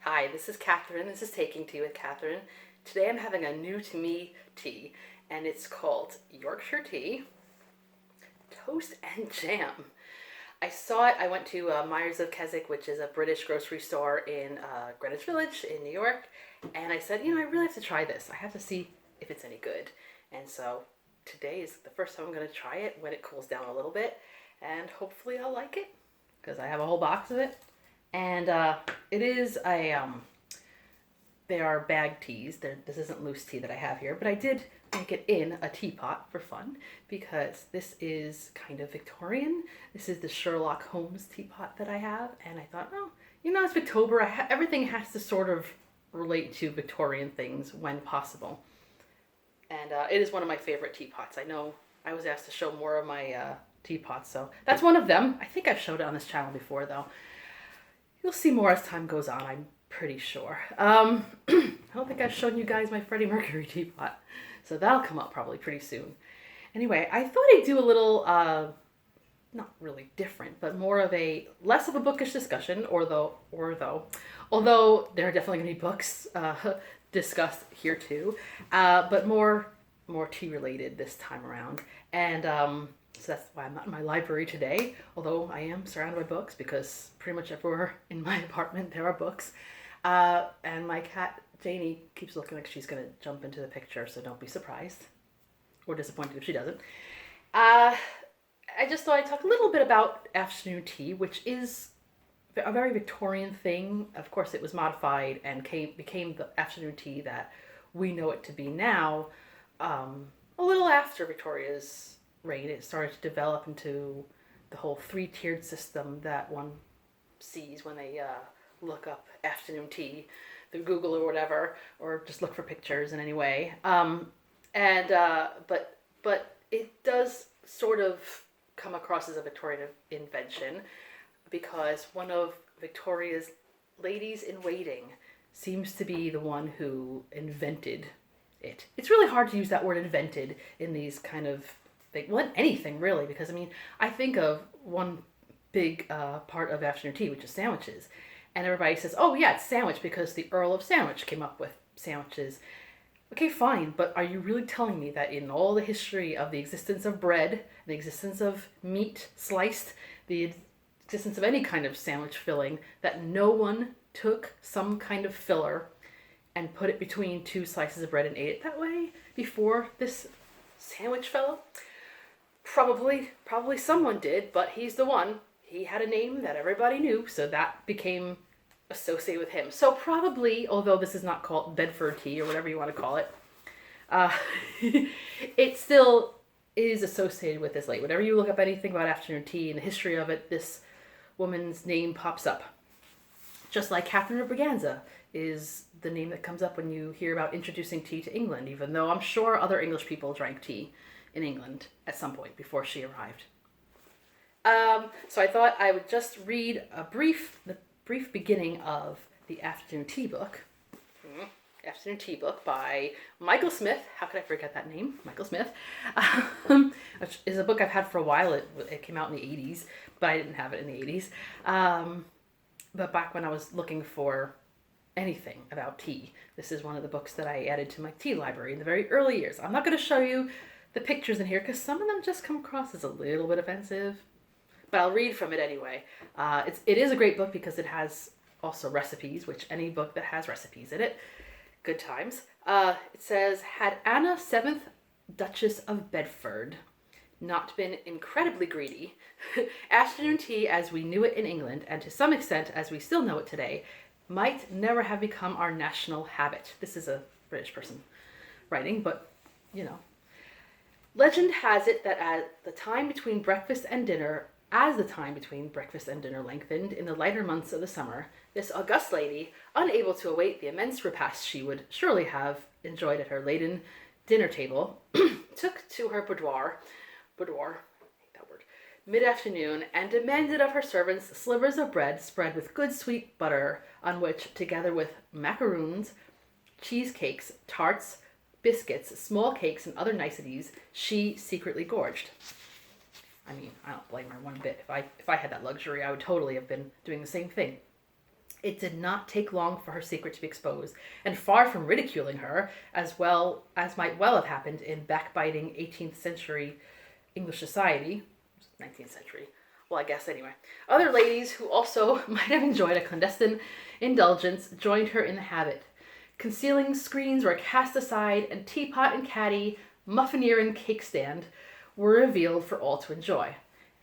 Hi, this is Catherine. This is Taking Tea with Catherine. Today I'm having a new to me tea, and it's called Yorkshire Tea, Toast and Jam. I saw it. I went to Myers of Keswick, which is a British grocery store in Greenwich Village in New York, and I said, I really have to try this. I have to see if it's any good. And so today is the first time I'm going to try it when it cools down a little bit, and hopefully I'll like it because I have a whole box of it. And it is they are bag teas. This isn't loose tea that I have here, but I did make it in a teapot for fun because this is kind of Victorian. This is the Sherlock Holmes teapot that I have, and I thought, it's Victober. Everything has to sort of relate to Victorian things when possible. And it is one of my favorite teapots. I know I was asked to show more of my teapots, so that's one of them. I think I've showed it on this channel before, though. You'll see more as time goes on, I'm pretty sure. I don't think I've shown you guys my Freddie Mercury teapot, so that'll come up probably pretty soon. Anyway, I thought I'd do a little, not really different, but more of less of a bookish discussion, although there are definitely going to be books discussed here too, but more tea related this time around. And so that's why I'm not in my library today, although I am surrounded by books because pretty much everywhere in my apartment there are books. And my cat, Janie, keeps looking like she's going to jump into the picture, so don't be surprised or disappointed if she doesn't. I just thought I'd talk a little bit about afternoon tea, which is a very Victorian thing. Of course, it was modified and became the afternoon tea that we know it to be now, a little after Victoria's reign. It started to develop into the whole three-tiered system that one sees when they look up afternoon tea through Google or whatever, or just look for pictures in any way. But it does sort of come across as a Victorian invention because one of Victoria's ladies in waiting seems to be the one who invented it. It's really hard to use that word invented in these kind of anything really, because I think of one big part of afternoon tea, which is sandwiches, and everybody says, oh yeah, it's sandwich because the Earl of Sandwich came up with sandwiches. Okay, fine, but are you really telling me that in all the history of the existence of bread, the existence of meat sliced, the existence of any kind of sandwich filling, that no one took some kind of filler and put it between two slices of bread and ate it that way before this sandwich fellow? Probably someone did, but he's the one. He had a name that everybody knew, so that became associated with him. So probably, although this is not called Bedford tea or whatever you want to call it, it still is associated with this lady. Whenever you look up anything about afternoon tea and the history of it, this woman's name pops up. Just like Catherine of Braganza is the name that comes up when you hear about introducing tea to England, even though I'm sure other English people drank tea in England at some point before she arrived. So I thought I would just read the brief beginning of the Afternoon Tea book. Afternoon Tea book by Michael Smith. How could I forget that name? Michael Smith. Which is a book I've had for a while. It came out in the 80s, but I didn't have it in the 80s. But back when I was looking for anything about tea, this is one of the books that I added to my tea library in the very early years. I'm not going to show you the pictures in here because some of them just come across as a little bit offensive, but I'll read from it anyway. It is a great book because it has also recipes, which any book that has recipes in it, good times. It says, had Anna, 7th Duchess of Bedford, not been incredibly greedy, afternoon tea as we knew it in England, and to some extent as we still know it today, might never have become our national habit. This is a British person writing, but Legend has it that as the time between breakfast and dinner lengthened in the lighter months of the summer, this august lady, unable to await the immense repast she would surely have enjoyed at her laden dinner table, took to her boudoir, I hate that word, mid-afternoon, and demanded of her servants slivers of bread spread with good sweet butter, on which, together with macaroons, cheesecakes, tarts, biscuits, small cakes, and other niceties, she secretly gorged. I don't blame her one bit. If I had that luxury, I would totally have been doing the same thing. It did not take long for her secret to be exposed, and far from ridiculing her, as well as might well have happened in backbiting 18th century English society, 19th century, well, I guess anyway, other ladies who also might have enjoyed a clandestine indulgence joined her in the habit. Concealing screens were cast aside, and teapot and caddy, muffineer and cake stand were revealed for all to enjoy.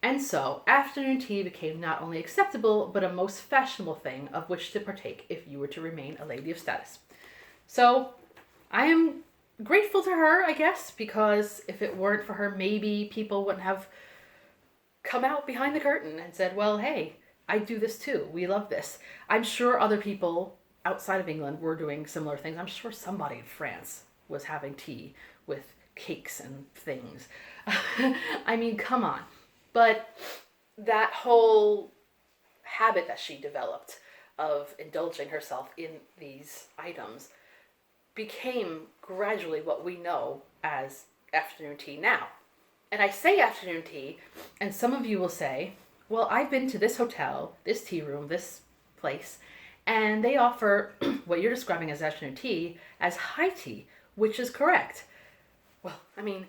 And so, afternoon tea became not only acceptable, but a most fashionable thing of which to partake if you were to remain a lady of status. So, I am grateful to her, I guess, because if it weren't for her, maybe people wouldn't have come out behind the curtain and said, well, hey, I do this too. We love this. I'm sure other people outside of England were doing similar things. I'm sure somebody in France was having tea with cakes and things. I mean, come on. But that whole habit that she developed of indulging herself in these items became gradually what we know as afternoon tea now. And I say afternoon tea, and some of you will say, well, I've been to this hotel, this tea room, this place, and they offer what you're describing as afternoon tea as high tea, which is correct. Well, I mean,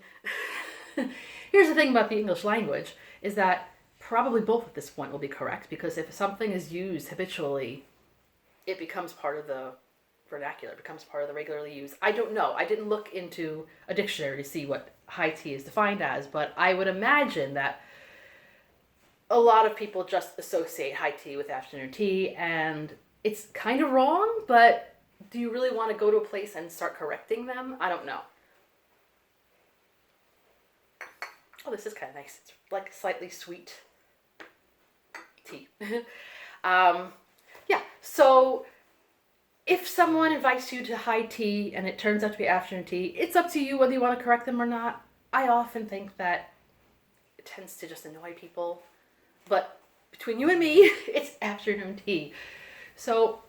here's the thing about the English language, is that probably both at this point will be correct, because if something is used habitually, it becomes part of the vernacular, becomes part of the regularly used. I don't know. I didn't look into a dictionary to see what high tea is defined as, but I would imagine that a lot of people just associate high tea with afternoon tea, and it's kind of wrong, but do you really want to go to a place and start correcting them? I don't know. Oh, this is kind of nice. It's like slightly sweet tea. Yeah, so if someone invites you to high tea and it turns out to be afternoon tea, it's up to you whether you want to correct them or not. I often think that it tends to just annoy people. But between you and me, it's afternoon tea. So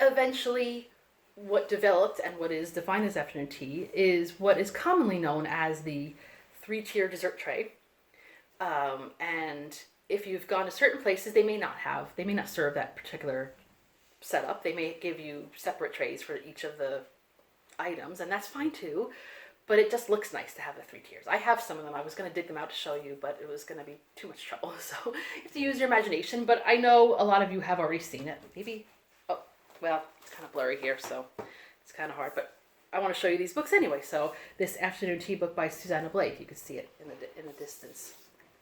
eventually what developed and what is defined as afternoon tea is what is commonly known as the 3-tier dessert tray. And if you've gone to certain places, they may not serve that particular setup. They may give you separate trays for each of the items, and that's fine too. But it just looks nice to have the 3 tiers. I have some of them. I was going to dig them out to show you, but it was going to be too much trouble. So you have to use your imagination. But I know a lot of you have already seen it. Maybe, oh, well, it's kind of blurry here, so it's kind of hard. But I want to show you these books anyway. So this afternoon tea book by Susannah Blake, you can see it in the distance,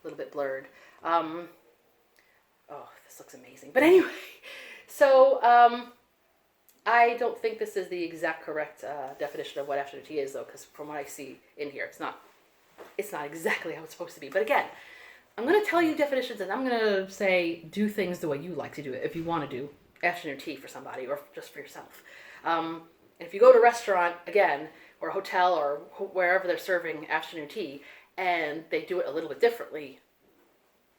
a little bit blurred. Oh, this looks amazing. But anyway, so I don't think this is the exact correct definition of what afternoon tea is, though, because from what I see in here, it's not exactly how it's supposed to be. But again, I'm going to tell you definitions, and I'm going to say do things the way you like to do it if you want to do afternoon tea for somebody or just for yourself. And if you go to a restaurant, again, or a hotel or wherever they're serving afternoon tea, and they do it a little bit differently,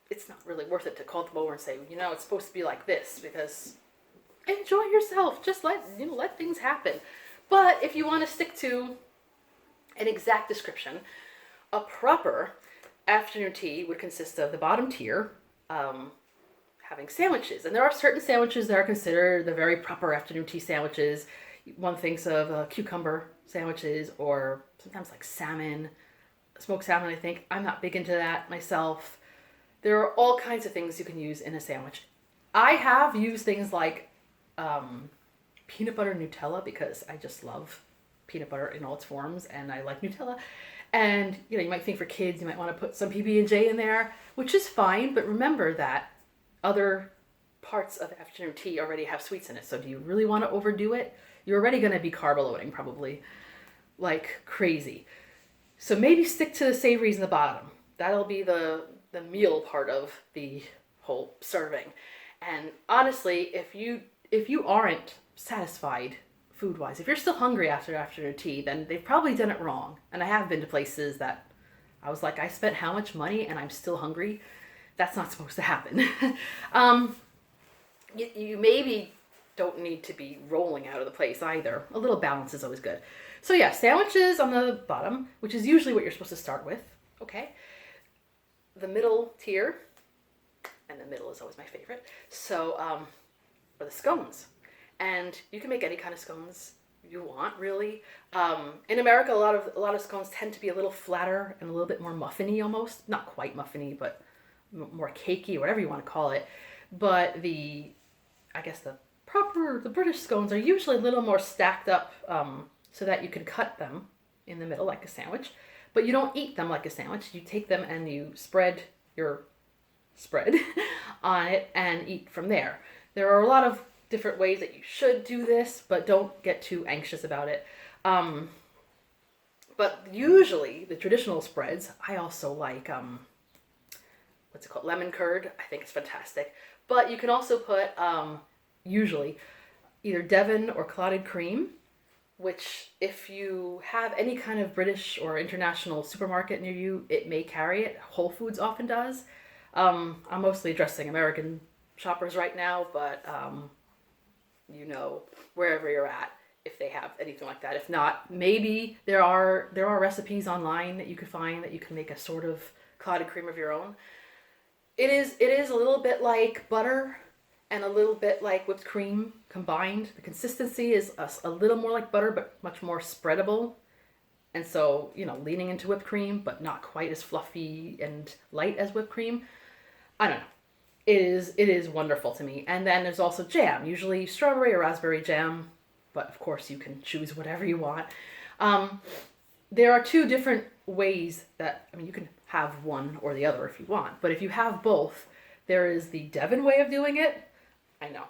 it's not really worth it to call them over and say, it's supposed to be like this, because enjoy yourself. Just let things happen. But if you want to stick to an exact description, a proper afternoon tea would consist of the bottom tier having sandwiches. And there are certain sandwiches that are considered the very proper afternoon tea sandwiches. One thinks of cucumber sandwiches, or sometimes like salmon, smoked salmon, I think. I'm not big into that myself. There are all kinds of things you can use in a sandwich. I have used things like peanut butter Nutella, because I just love peanut butter in all its forms, and I like Nutella. And you might think for kids you might want to put some PB&J in there, which is fine, but remember that other parts of afternoon tea already have sweets in it. So do you really want to overdo it? You're already going to be carb loading probably like crazy. So maybe stick to the savories in the bottom. That'll be the meal part of the whole serving. And honestly, if you aren't satisfied food-wise, if you're still hungry after afternoon tea, then they've probably done it wrong. And I have been to places that I was like, I spent how much money and I'm still hungry? That's not supposed to happen. You maybe don't need to be rolling out of the place either. A little balance is always good. So yeah, sandwiches on the bottom, which is usually what you're supposed to start with. Okay. The middle tier, and the middle is always my favorite. So are the scones. And you can make any kind of scones you want, really. In America, a lot of scones tend to be a little flatter and a little bit more muffiny almost. Not quite muffiny, but more cakey, whatever you want to call it. But I guess the British scones are usually a little more stacked up, so that you can cut them in the middle like a sandwich. But you don't eat them like a sandwich. You take them and you spread your spread on it and eat from there. There are a lot of different ways that you should do this, but don't get too anxious about it. But usually the traditional spreads, I also like, what's it called? Lemon curd. I think it's fantastic. But you can also put, usually, either Devon or clotted cream, which if you have any kind of British or international supermarket near you, it may carry it. Whole Foods often does. I'm mostly addressing American shoppers right now, but wherever you're at, if they have anything like that. If not, maybe there are recipes online that you could find that you can make a sort of clotted cream of your own. It is a little bit like butter and a little bit like whipped cream combined. The consistency is a little more like butter, but much more spreadable. And so, leaning into whipped cream, but not quite as fluffy and light as whipped cream. I don't know. It is wonderful to me. And then there's also jam, usually strawberry or raspberry jam, but of course you can choose whatever you want. There are two different ways that, you can have one or the other if you want, but if you have both, there is the Devon way of doing it. I know.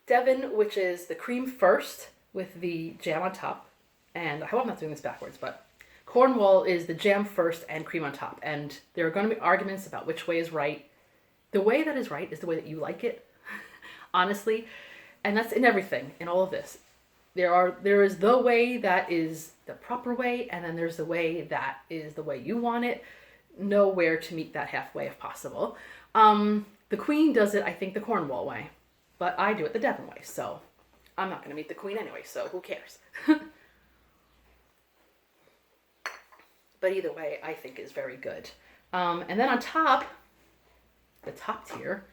Devon, which is the cream first with the jam on top. And I hope I'm not doing this backwards, but Cornwall is the jam first and cream on top. And there are going to be arguments about which way is right. The way that is right is the way that you like it, honestly. And that's in everything, in all of this. There is the way that is the proper way, and then there's the way that is the way you want it. Nowhere to meet that halfway if possible. The Queen does it, I think, the Cornwall way. But I do it the Devon way, so I'm not going to meet the Queen anyway, so who cares? But either way, I think is very good. And then on top, the top tier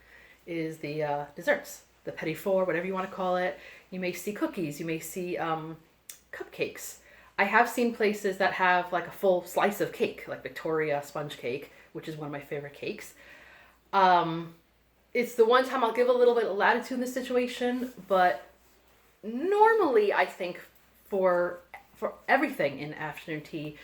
is the desserts, the petit four, whatever you want to call it. You may see cookies, you may see cupcakes. I have seen places that have like a full slice of cake, like Victoria sponge cake, which is one of my favorite cakes. It's the one time I'll give a little bit of latitude in this situation, but normally I think for everything in afternoon tea,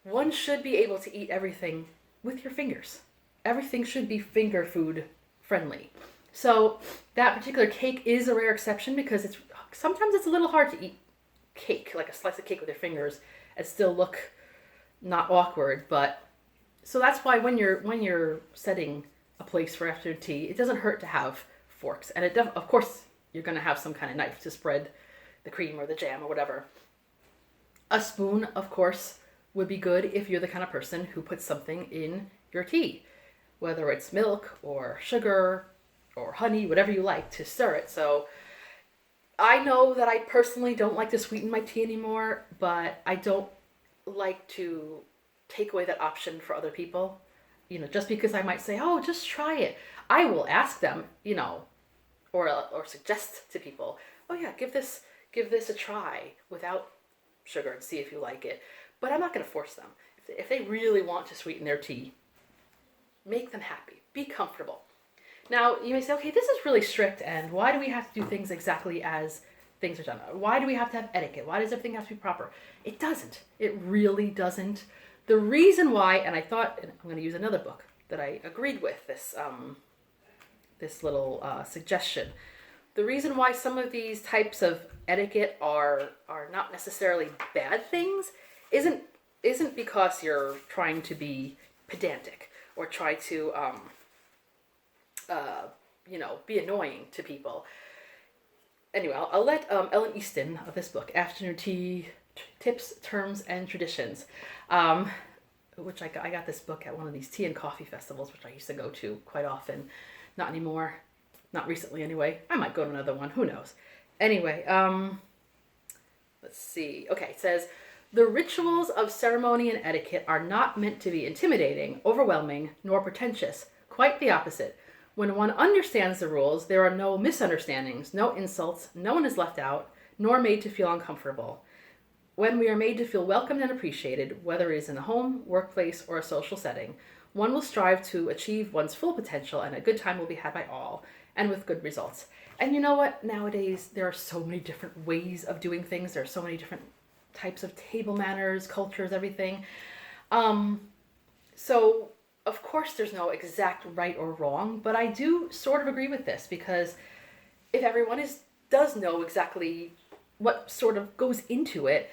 one should be able to eat everything with your fingers. Everything should be finger food friendly. So that particular cake is a rare exception because sometimes it's a little hard to eat cake, like a slice of cake with your fingers, and still look not awkward. But so that's why when you're setting a place for afternoon tea, it doesn't hurt to have forks, and of course you're going to have some kind of knife to spread the cream or the jam or whatever. A spoon, of course, would be good if you're the kind of person who puts something in your tea, whether it's milk or sugar or honey, whatever you like to stir it. So I know that I personally don't like to sweeten my tea anymore, but I don't like to take away that option for other people. Just because I might say, oh, just try it. I will ask them, or suggest to people, oh yeah, give this a try without sugar and see if you like it. But I'm not going to force them. If they really want to sweeten their tea, make them happy. Be comfortable. Now, you may say, okay, this is really strict, and why do we have to do things exactly as things are done? Why do we have to have etiquette? Why does everything have to be proper? It doesn't. It really doesn't. The reason why, and I thought, and I'm going to use another book that I agreed with, this little suggestion. The reason why some of these types of etiquette are not necessarily bad things isn't because you're trying to be pedantic or try to be annoying to people. Anyway, I'll let Ellen Easton of this book, Afternoon Tea Tips, Terms, and Traditions, which I got this book at one of these tea and coffee festivals, which I used to go to quite often. Not anymore. Not recently, anyway. I might go to another one. Who knows? Anyway, let's see. Okay, it says, the rituals of ceremony and etiquette are not meant to be intimidating, overwhelming, nor pretentious. Quite the opposite. When one understands the rules, there are no misunderstandings, no insults, no one is left out, nor made to feel uncomfortable. When we are made to feel welcomed and appreciated, whether it is in a home, workplace, or a social setting, one will strive to achieve one's full potential, and a good time will be had by all, and with good results. And you know what? Nowadays, there are so many different ways of doing things. There are so many different types of table manners, cultures, everything. So, of course, there's no exact right or wrong, but I do sort of agree with this, because if everyone does know exactly what sort of goes into it,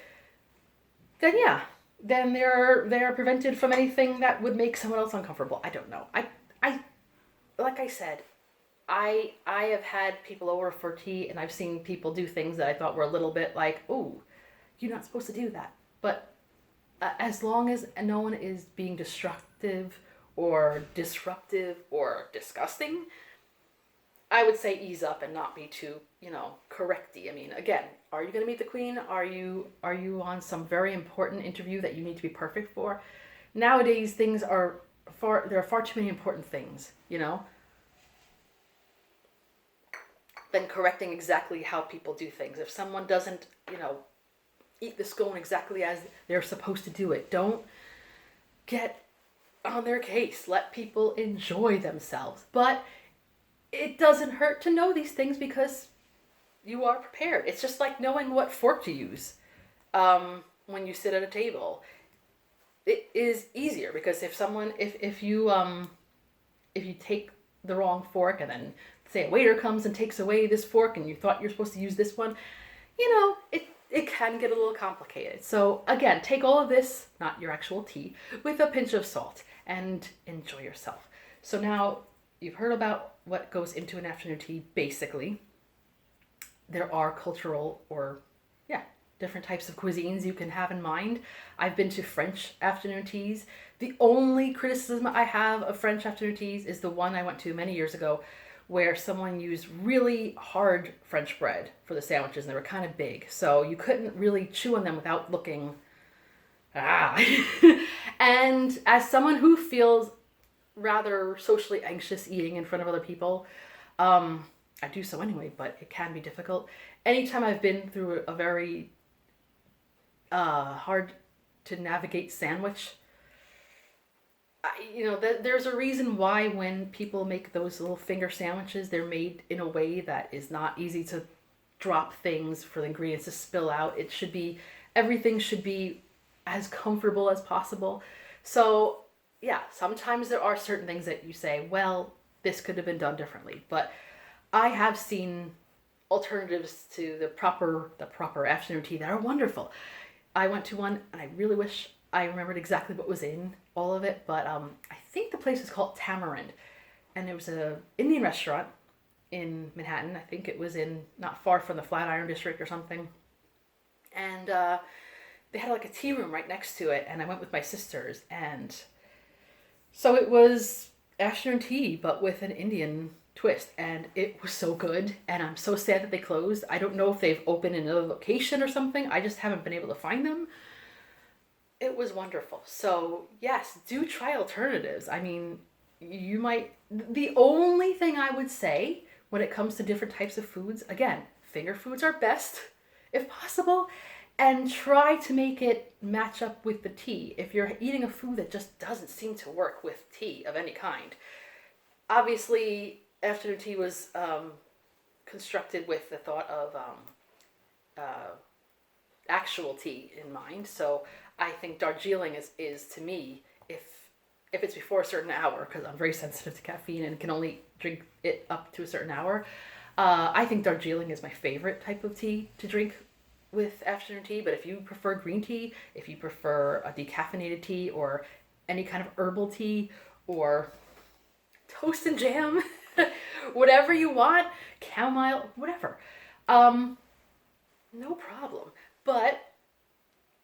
then yeah, then they're prevented from anything that would make someone else uncomfortable. I don't know. I like I said, I have had people over for tea, and I've seen people do things that I thought were a little bit like, oh, you're not supposed to do that. But as long as no one is being destructive or disruptive or disgusting, I would say ease up and not be too, correcty. I mean, again, are you going to meet the queen? Are you on some very important interview that you need to be perfect for? Nowadays, there are far too many important things, than correcting exactly how people do things. If someone doesn't, eat the scone exactly as they're supposed to do it, don't get on their case. Let people enjoy themselves. But it doesn't hurt to know these things, because you are prepared. It's just like knowing what fork to use when you sit at a table. It is easier, because if you take the wrong fork, and then say a waiter comes and takes away this fork, and you thought you're supposed to use this one, it can get a little complicated. So again, take all of this, not your actual tea, with a pinch of salt, and enjoy yourself. So now you've heard about what goes into an afternoon tea, basically. There are cultural different types of cuisines you can have in mind. I've been to French afternoon teas. The only criticism I have of French afternoon teas is the one I went to many years ago, where someone used really hard French bread for the sandwiches, and they were kind of big. So you couldn't really chew on them without looking, And as someone who feels rather socially anxious eating in front of other people, I do so anyway, but it can be difficult. Anytime I've been through a very hard to navigate sandwich, there's a reason why when people make those little finger sandwiches, they're made in a way that is not easy to drop things, for the ingredients to spill out. Everything should be as comfortable as possible. So yeah, sometimes there are certain things that you say, well, this could have been done differently. But I have seen alternatives to the proper afternoon tea that are wonderful. I went to one, and I really wish I remembered exactly what was in all of it, but I think the place is called Tamarind, and it was an Indian restaurant in Manhattan. I think it was not far from the Flatiron District or something. And they had like a tea room right next to it, and I went with my sisters, and so it was afternoon tea, but with an Indian twist, and it was so good. And I'm so sad that they closed. I don't know if they've opened in another location or something. I just haven't been able to find them. It was wonderful. So yes, do try alternatives. I mean, the only thing I would say when it comes to different types of foods, again, finger foods are best if possible, and try to make it match up with the tea. If you're eating a food that just doesn't seem to work with tea of any kind, obviously afternoon tea was constructed with the thought of actual tea in mind. So I think Darjeeling is to me, if it's before a certain hour, because I'm very sensitive to caffeine and can only drink it up to a certain hour, I think Darjeeling is my favorite type of tea to drink with afternoon tea. But if you prefer green tea, if you prefer a decaffeinated tea, or any kind of herbal tea, or toast and jam, whatever you want, chamomile, whatever, no problem. But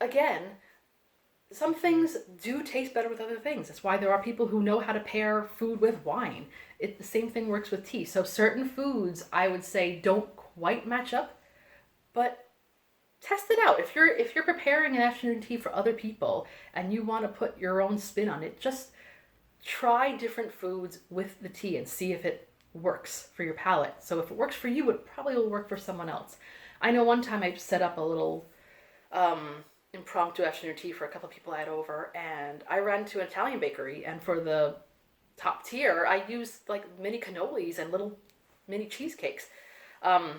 again, some things do taste better with other things. That's why there are people who know how to pair food with wine. The same thing works with tea. So certain foods, I would say, don't quite match up, but test it out. If you're preparing an afternoon tea for other people and you want to put your own spin on it, just try different foods with the tea and see if it works for your palate. So if it works for you, it probably will work for someone else. I know one time I set up a little impromptu afternoon tea for a couple of people I had over, and I ran to an Italian bakery, and for the top tier, I used like mini cannolis and little mini cheesecakes. And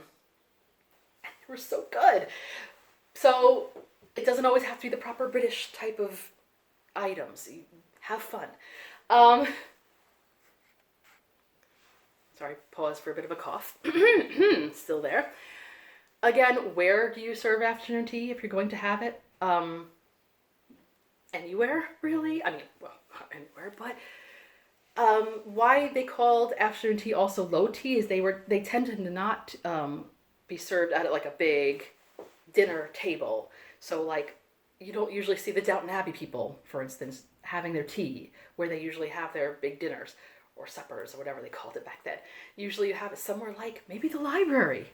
they were so good. So it doesn't always have to be the proper British type of items. You have fun. Sorry, pause for a bit of a cough. Still there. Again, where do you serve afternoon tea if you're going to have it? Anywhere, really? I mean, well, not anywhere, but why they called afternoon tea also low tea is they tended to not be served at like a big dinner table. So like you don't usually see the Downton Abbey people, for instance, having their tea where they usually have their big dinners or suppers or whatever they called it back then. Usually you have it somewhere like maybe the library.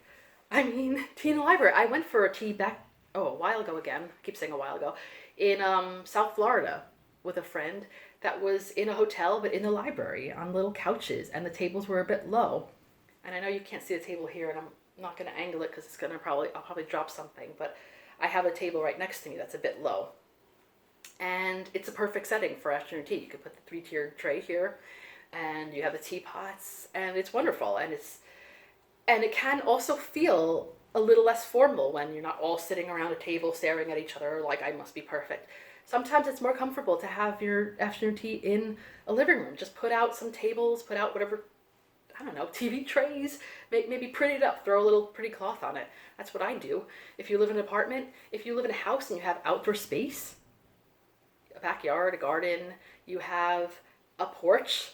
I mean, tea in the library. I went for a tea back, a while ago again. I keep saying a while ago. In South Florida with a friend that was in a hotel but in the library on little couches, and the tables were a bit low. And I know you can't see the table here, and I'm not going to angle it because I'll probably drop something, but I have a table right next to me that's a bit low. And it's a perfect setting for afternoon tea. You could put the 3-tiered tray here, and you have the teapots, and it's wonderful. And it can also feel a little less formal when you're not all sitting around a table staring at each other like I must be perfect. Sometimes it's more comfortable to have your afternoon tea in a living room. Just put out some tables, put out whatever, I don't know, TV trays, maybe print it up, throw a little pretty cloth on it. That's what I do. If you live in an apartment, if you live in a house and you have outdoor space, a backyard, a garden, you have a porch,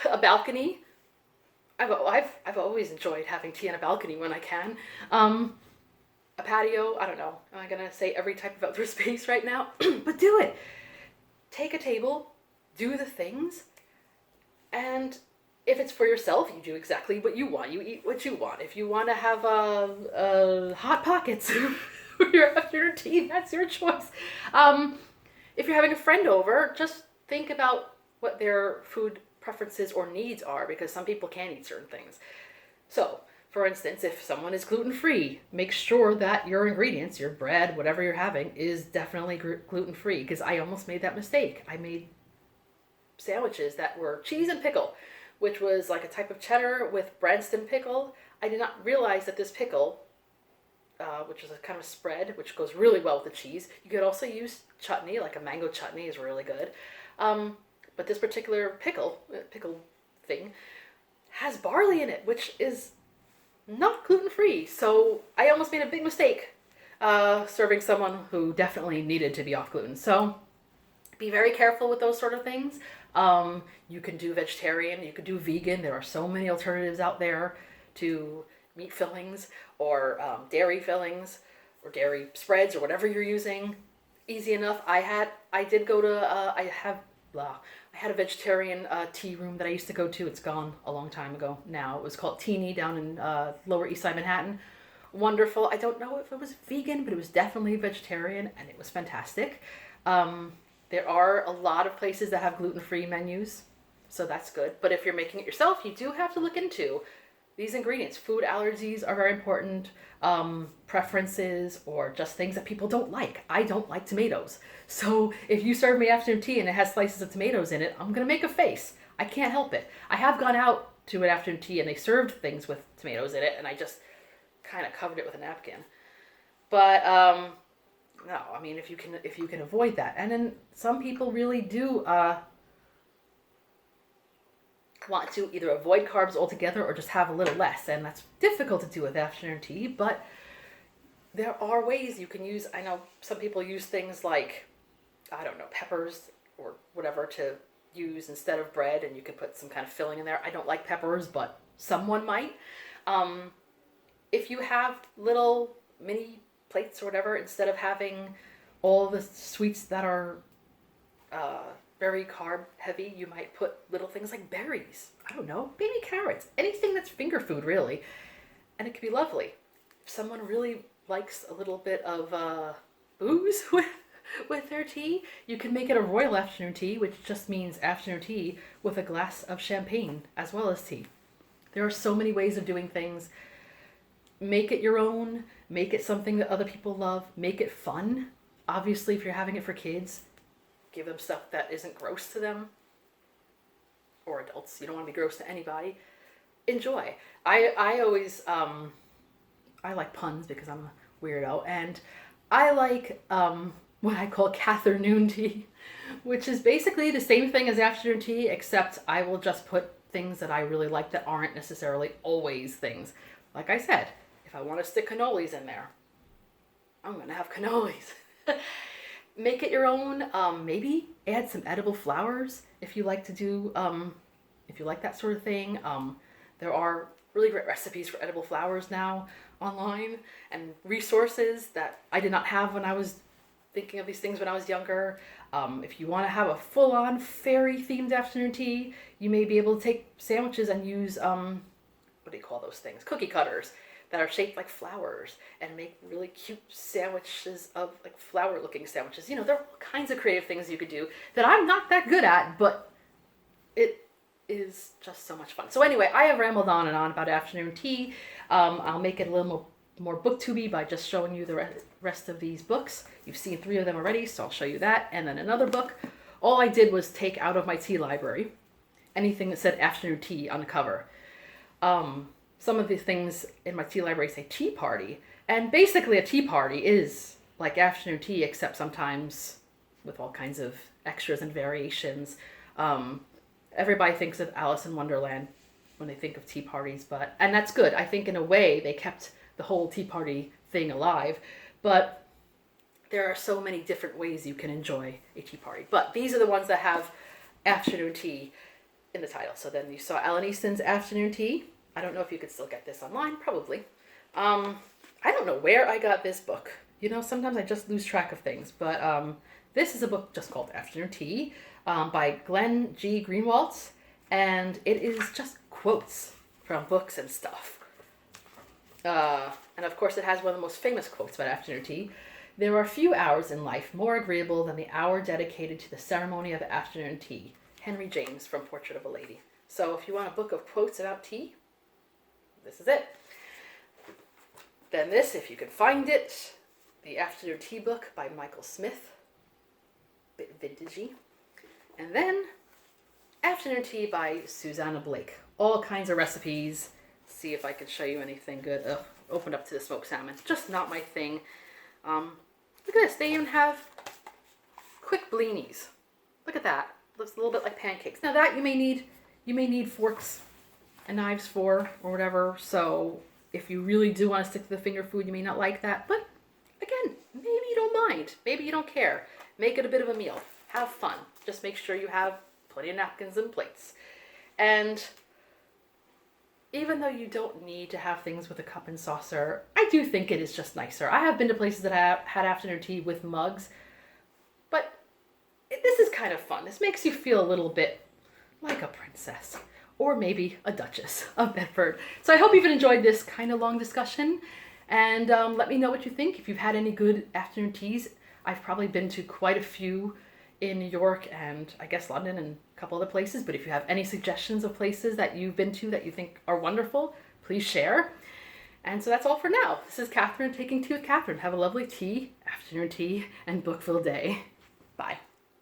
a balcony. I've always enjoyed having tea on a balcony when I can. A patio, I don't know. Am I going to say every type of outdoor space right now? But do it. Take a table, do the things, and if it's for yourself, you do exactly what you want. You eat what you want. If you want to have Hot Pockets for your afternoon tea, that's your choice. If you're having a friend over, just think about what their food preferences or needs are, because some people can't eat certain things. So, for instance, if someone is gluten-free, make sure that your ingredients, your bread, whatever you're having, is definitely gluten-free, because I almost made that mistake. I made sandwiches that were cheese and pickle, which was like a type of cheddar with Branston pickle. I did not realize that this pickle, which is a kind of spread, which goes really well with the cheese. You could also use chutney, like a mango chutney is really good. But this particular pickle thing has barley in it, which is not gluten-free. So I almost made a big mistake serving someone who definitely needed to be off gluten. So be very careful with those sort of things. You can do vegetarian, you could do vegan. There are so many alternatives out there to meat fillings or dairy fillings or dairy spreads or whatever you're using. Easy enough. I had a vegetarian tea room that I used to go to. It's gone a long time ago now. It was called Teeny down in Lower East Side Manhattan. Wonderful. I don't know if it was vegan, but it was definitely vegetarian, and it was fantastic. There are a lot of places that have gluten-free menus, so that's good. But if you're making it yourself, you do have to look into these ingredients. Food allergies are very important. Preferences or just things that people don't like. I don't like tomatoes. So if you serve me afternoon tea and it has slices of tomatoes in it, I'm going to make a face. I can't help it. I have gone out to an afternoon tea and they served things with tomatoes in it, and I just kind of covered it with a napkin. But no, I mean, if you can avoid that. And then some people really do want to either avoid carbs altogether or just have a little less, and that's difficult to do with afternoon tea, but there are ways you can use. I know some people use things like, I don't know, peppers or whatever to use instead of bread, and you can put some kind of filling in there. I don't like peppers, but someone might. If you have little mini plates or whatever, instead of having all the sweets that are very carb heavy, you might put little things like berries. I don't know, baby carrots, anything that's finger food really, and it can be lovely. If someone really likes a little bit of booze with their tea. You can make it a royal afternoon tea, which just means afternoon tea with a glass of champagne as well as tea. There are so many ways of doing things. Make it your own, make it something that other people love, make it fun. Obviously, if you're having it for kids, give them stuff that isn't gross to them. Or adults, you don't want to be gross to anybody. Enjoy. I always, I like puns because I'm a weirdo, and I like what I call Cathernoon tea, which is basically the same thing as afternoon tea, except I will just put things that I really like that aren't necessarily always things. Like I said, if I want to stick cannolis in there, I'm going to have cannolis. Make it your own. Maybe add some edible flowers if you like to do, if you like that sort of thing. There are really great recipes for edible flowers now online and resources that I did not have when I was thinking of these things when I was younger. If you want to have a full-on fairy-themed afternoon tea, you may be able to take sandwiches and use, what do you call those things? Cookie cutters that are shaped like flowers and make really cute sandwiches of like flower-looking sandwiches. You know, there are all kinds of creative things you could do that I'm not that good at, but it is just so much fun. So anyway, I have rambled on and on about afternoon tea. I'll make it a little more booktuby by just showing you the rest of these books. You've seen 3 of them already, so I'll show you that. And then another book. All I did was take out of my tea library anything that said afternoon tea on the cover. Some of the things in my tea library say tea party, and basically a tea party is like afternoon tea, except sometimes with all kinds of extras and variations. Everybody thinks of Alice in Wonderland when they think of tea parties, and that's good. I think in a way they kept the whole tea party thing alive, but there are so many different ways you can enjoy a tea party. But these are the ones that have afternoon tea in the title. So then you saw Alan Easton's Afternoon Tea. I don't know if you could still get this online, probably. I don't know where I got this book. You know, sometimes I just lose track of things, but this is a book just called Afternoon Tea by Glen Greenwalt, and it is just quotes from books and stuff. And of course it has one of the most famous quotes about afternoon tea. There are few hours in life more agreeable than the hour dedicated to the ceremony of afternoon tea. Henry James from Portrait of a Lady. So if you want a book of quotes about tea, this is it. Then this, if you can find it, the Afternoon Tea book by Michael Smith. Bit vintagey. And then Afternoon Tea by Susannah Blake. All kinds of recipes. See if I can show you anything good. Ugh, opened up to the smoked salmon. Just not my thing. Look at this. They even have quick blinis. Look at that. Looks a little bit like pancakes. Now that you may need forks and knives for or whatever. So if you really do want to stick to the finger food, you may not like that. But again, maybe you don't mind. Maybe you don't care. Make it a bit of a meal. Have fun. Just make sure you have plenty of napkins and plates. And even though you don't need to have things with a cup and saucer, I do think it is just nicer. I have been to places that have had afternoon tea with mugs, but this is kind of fun. This makes you feel a little bit like a princess, or maybe a Duchess of Bedford. So I hope you've enjoyed this kind of long discussion, and let me know what you think. If you've had any good afternoon teas, I've probably been to quite a few in New York and I guess London and a couple other places, but if you have any suggestions of places that you've been to that you think are wonderful, please share. And so that's all for now. This is Catherine taking tea with Catherine. Have a lovely tea, afternoon tea, and book-filled day. Bye.